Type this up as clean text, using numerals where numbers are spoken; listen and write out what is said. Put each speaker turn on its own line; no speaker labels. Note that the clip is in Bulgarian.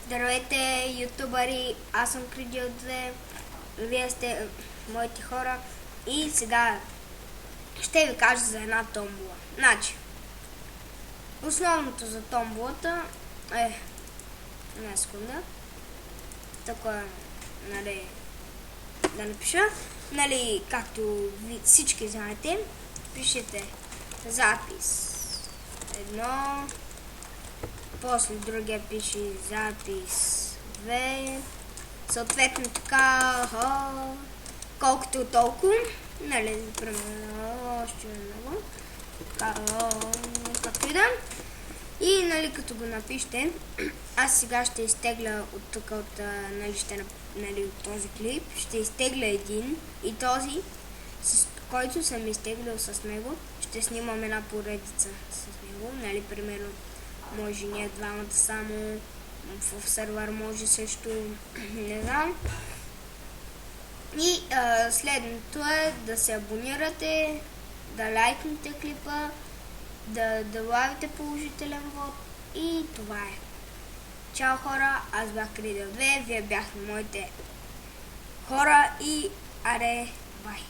Здравейте, ютубъри, аз съм Кридил 2, вие сте моите хора и сега ще ви кажа за една томбола. Значи, основното за томболата е, една секунда, така, нали, да напиша, нали, както всички знаете, пишете запис едно, после другия пише запис 2, съответно така, колкото толкова, нали, примерно, още много, както и да. И, нали, като го напишете, аз сега ще изтегля от тук, от този клип, ще изтегля един и този, с който съм изтеглил с него, ще снимам една поредица с него, нали, примерно, може ние двамата само, в сервер може също, не знам. И следното е да се абонирате, да лайкнете клипа, да добавите положителен вод и това е. Чао хора, аз бях Кридил 2, вие бяхте моите хора и аре, бай!